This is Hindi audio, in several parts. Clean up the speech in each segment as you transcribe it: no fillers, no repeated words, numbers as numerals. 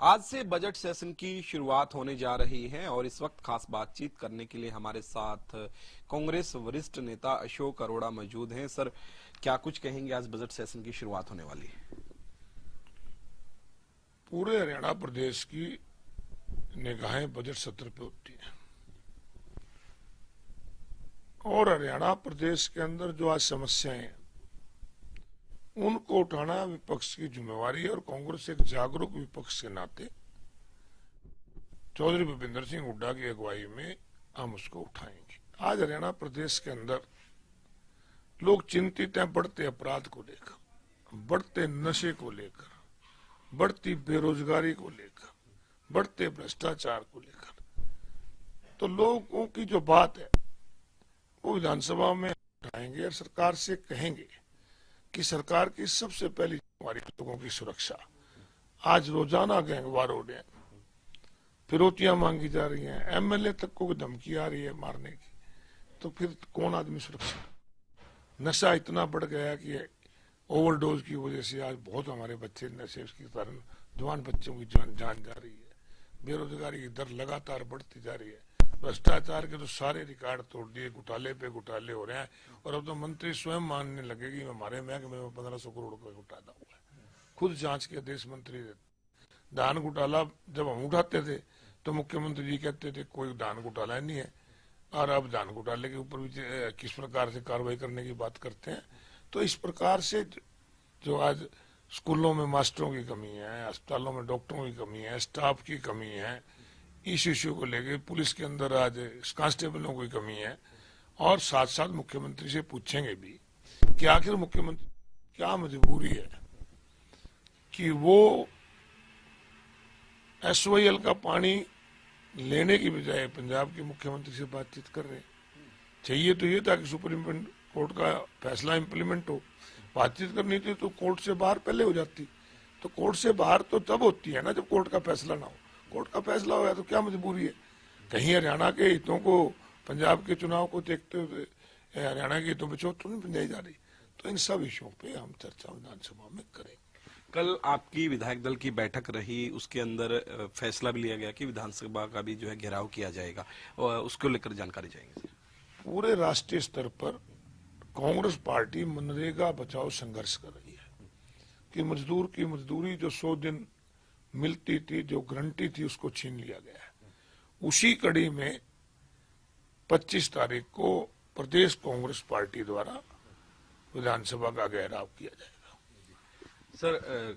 आज से बजट सेशन की शुरुआत होने जा रही है और इस वक्त खास बातचीत करने के लिए हमारे साथ कांग्रेस वरिष्ठ नेता अशोक अरोड़ा मौजूद हैं। सर, क्या कुछ कहेंगे, आज बजट सेशन की शुरुआत होने वाली है। पूरे हरियाणा प्रदेश की निगाहें बजट सत्र पे होती हैं और हरियाणा प्रदेश के अंदर जो आज समस्याएं हैं उनको उठाना विपक्ष की जिम्मेवारी है और कांग्रेस एक जागरूक विपक्ष के नाते चौधरी भूपेंद्र सिंह हुड्डा की अगुवाई में हम उसको उठाएंगे। आज हरियाणा प्रदेश के अंदर लोग चिंतित हैं बढ़ते अपराध को लेकर, बढ़ते नशे को लेकर, बढ़ती बेरोजगारी को लेकर, बढ़ते भ्रष्टाचार को लेकर। तो लोगों की जो बात है वो विधानसभा में उठाएंगे और सरकार से कहेंगे कि सरकार की सबसे पहली जिम्मेवारी लोगों की सुरक्षा। आज रोजाना गैंगवार हो रहे हैं, फिरौतियां मांगी जा रही हैं, एमएलए तक को धमकी आ रही है मारने की, तो फिर कौन आदमी सुरक्षित। नशा इतना बढ़ गया कि ओवरडोज की वजह से आज बहुत हमारे बच्चे नशे के कारण जवान बच्चों की जान जा रही है। बेरोजगारी की दर लगातार बढ़ती जा रही है। भ्रष्टाचार के तो सारे रिकॉर्ड तोड़ दिए, घोटाले पे घोटाले हो रहे हैं और अब तो मंत्री स्वयं मानने लगे कि हमारे महकमे में 1500 करोड़ का घोटाला हुआ है। खुद जांच के आदेश मंत्री देते। धान घोटाला जब हम उठाते थे तो मुख्यमंत्री जी कहते थे कोई धान घोटाला नहीं है, और अब धान घोटाले के ऊपर भी किस प्रकार से कार्रवाई करने की बात करते हैं। तो इस प्रकार से जो आज स्कूलों में मास्टरों की कमी है, अस्पतालों में डॉक्टरों की कमी है, स्टाफ की कमी है, इस इश्यू को लेकर पुलिस के अंदर आज कांस्टेबलों की कमी है। और साथ साथ मुख्यमंत्री से पूछेंगे भी कि आखिर मुख्यमंत्री क्या मजबूरी है कि वो एसवाईएल का पानी लेने की बजाय पंजाब के मुख्यमंत्री से बातचीत कर रहे हैं। चाहिए तो ये था कि सुप्रीम कोर्ट का फैसला इम्प्लीमेंट हो। बातचीत करनी थी तो कोर्ट से बाहर पहले हो जाती। तो कोर्ट से बाहर तो तब होती है ना जब कोर्ट का फैसला ना हो। कोर्ट का फैसला हो गया तो क्या मजबूरी है। कहीं हरियाणा के हितों को, पंजाब के चुनाव को देखते हुए हरियाणा के हितों पर चोट तो नहीं बनाई जा रही। तो इन सब विषयों पे हम चर्चा विधानसभा में करेंगे। कल आपकी विधायक दल की बैठक रही, उसके अंदर फैसला भी लिया गया कि विधानसभा का भी जो है घेराव किया जाएगा, और उसको लेकर जानकारी चाहिए। पूरे राष्ट्रीय स्तर पर कांग्रेस पार्टी मनरेगा बचाओ संघर्ष कर रही है कि मजदूर की मजदूरी जो 100 दिन मिलती थी, जो गारंटी थी, उसको छीन लिया गया है। उसी कड़ी में 25 तारीख को प्रदेश कांग्रेस पार्टी द्वारा विधानसभा का घेराव किया जाएगा। सर,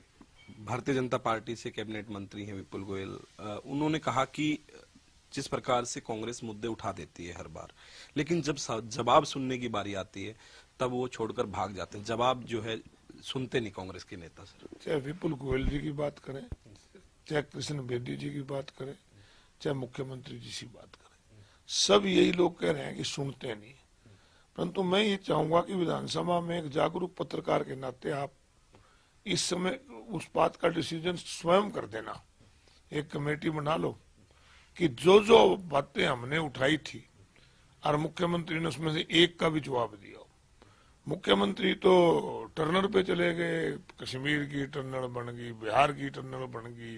भारतीय जनता पार्टी से कैबिनेट मंत्री हैं विपुल गोयल, उन्होंने कहा कि जिस प्रकार से कांग्रेस मुद्दे उठा देती है हर बार, लेकिन जब जवाब सुनने की बारी आती है तब वो छोड़कर भाग जाते हैं। जवाब जो है सुनते नहीं कांग्रेस के नेता। सर, चाहे विपुल गोयल जी की बात करें, चाहे कृष्ण बेदी जी की बात करें, चाहे मुख्यमंत्री जी की बात करें, सब यही लोग कह रहे हैं कि सुनते नहीं। परंतु मैं ये चाहूंगा कि विधानसभा में एक जागरूक पत्रकार के नाते आप इस समय उस बात का डिसीजन स्वयं कर देना। एक कमेटी बना लो कि जो जो बातें हमने उठाई थी और मुख्यमंत्री ने उसमें से एक का भी जवाब दिया। मुख्यमंत्री तो टर्नर पे चले गए, कश्मीर की टर्नर बन गई, बिहार की टर्नर बन गई।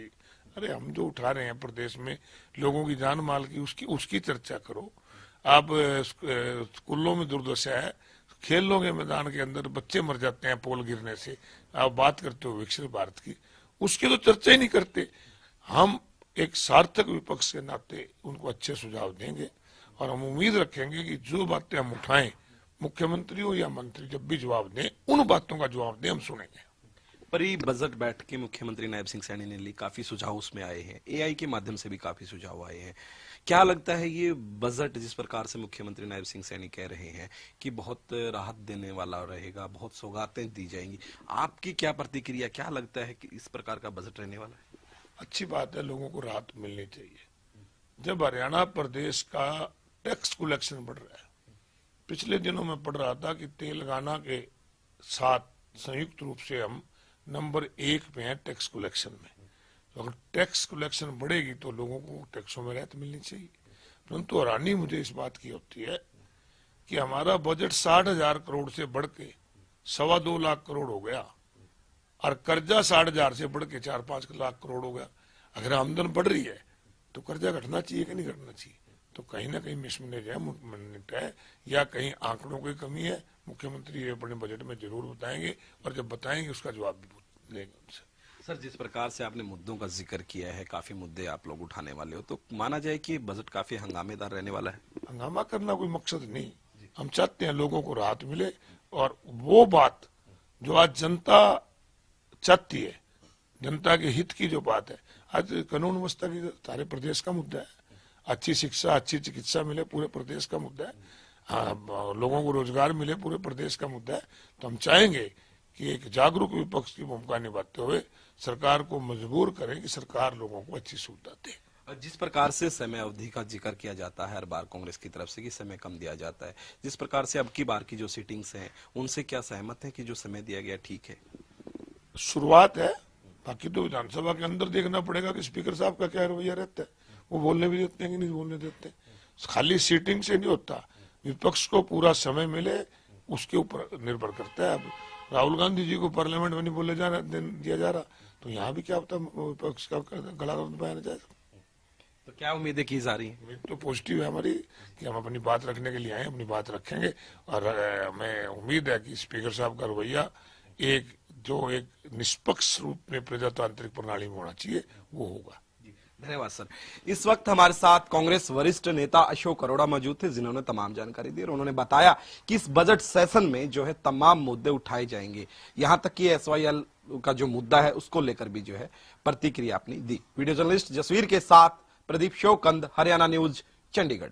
अरे हम जो उठा रहे हैं प्रदेश में लोगों की जान माल की, उसकी चर्चा करो। आप स्कूलों में दुर्दशा है, खेलों के मैदान के अंदर बच्चे मर जाते हैं पोल गिरने से, आप बात करते हो विकसित भारत की, उसकी तो चर्चा ही नहीं करते। हम एक सार्थक विपक्ष के नाते उनको अच्छे सुझाव देंगे और हम उम्मीद रखेंगे कि जो बातें हम उठाएं, मुख्यमंत्री हो या मंत्री जब भी जवाब दें, उन बातों का जवाब दें, हम सुनेंगे। पर ये बजट बैठ के मुख्यमंत्री नायब सिंह सैनी ने ली, काफी सुझाव उसमें आए हैं, एआई के माध्यम से भी काफी सुझाव आए हैं। क्या लगता है ये बजट जिस प्रकार से मुख्यमंत्री नायब सिंह सैनी कह रहे हैं कि बहुत राहत देने वाला रहेगा, बहुत सौगातें दी जाएंगी, आपकी क्या प्रतिक्रिया, क्या लगता है कि इस प्रकार का बजट रहने वाला है? अच्छी बात है, लोगों को राहत मिलनी चाहिए। जब हरियाणा प्रदेश का टैक्स कलेक्शन बढ़ रहा है, पिछले दिनों में पढ़ रहा था कि तेलंगाना के साथ संयुक्त रूप से हम नंबर 1 पे हैं टैक्स कलेक्शन में। तो अगर टैक्स कलेक्शन बढ़ेगी तो लोगों को टैक्सों में राहत मिलनी चाहिए। परंतु हैरानी मुझे इस बात की होती है कि हमारा बजट 60,000 करोड़ से बढ़ के 2.25 लाख करोड़ हो गया और कर्जा 60,000 से बढ़ के 4-5 लाख करोड़ हो गया। अगर आमदन बढ़ रही है तो कर्जा घटना चाहिए कि नहीं घटना चाहिए। तो कहीं ना कहीं मिसमैनेज है या कहीं आंकड़ों की कमी है। मुख्यमंत्री ये अपने बजट में जरूर बताएंगे और जब बताएंगे उसका जवाब भी लेंगे उनसे। सर, जिस प्रकार से आपने मुद्दों का जिक्र किया है, काफी मुद्दे आप लोग उठाने वाले हो, तो माना जाए कि बजट काफी हंगामेदार रहने वाला है। हंगामा करना कोई मकसद नहीं, हम चाहते हैं लोगों को राहत मिले और वो बात जो आज जनता चाहती है, जनता के हित की जो बात है, आज कानून व्यवस्था की सारे प्रदेश का मुद्दा है। अच्छी शिक्षा, अच्छी चिकित्सा मिले पूरे प्रदेश का मुद्दा है। हाँ, लोगों को रोजगार मिले पूरे प्रदेश का मुद्दा है। तो हम चाहेंगे कि एक जागरूक विपक्ष की भूमिका निभाते हुए सरकार को मजबूर करें कि सरकार लोगों को अच्छी सुविधा दे। और जिस प्रकार से समय अवधि का जिक्र किया जाता है हर बार कांग्रेस की तरफ से कि समय कम दिया जाता है, जिस प्रकार से अब की बार की जो सीटिंग्स हैं उनसे क्या सहमत है कि जो समय दिया गया ठीक है? शुरुआत है, बाकी तो विधानसभा के अंदर देखना पड़ेगा कि स्पीकर साहब का क्या रवैया रहता है, वो बोलने भी देते हैं कि नहीं बोलने देते। खाली सीटिंग से नहीं होता, विपक्ष को पूरा समय मिले उसके ऊपर निर्भर करता है। अब राहुल गांधी जी को पार्लियामेंट में नहीं बोले दिया जा रहा, तो यहाँ भी क्या पता विपक्ष का गला दबाया जाएगा। तो क्या उम्मीदें की जा रही हैं? उम्मीद तो पॉजिटिव है हमारी कि हम अपनी बात रखने के लिए आए, अपनी बात रखेंगे। और हमें उम्मीद है कि स्पीकर साहब का रवैया एक निष्पक्ष रूप में प्रजातांत्रिक प्रणाली में होना चाहिए, वो होगा। धन्यवाद सर। इस वक्त हमारे साथ कांग्रेस वरिष्ठ नेता अशोक अरोड़ा मौजूद थे, जिन्होंने तमाम जानकारी दी और उन्होंने बताया कि इस बजट सेशन में जो है तमाम मुद्दे उठाए जाएंगे, यहां तक कि SYL का जो मुद्दा है उसको लेकर भी जो है प्रतिक्रिया अपनी दी। वीडियो जर्नलिस्ट जसवीर के साथ प्रदीप शोकंद, हरियाणा न्यूज, चंडीगढ़।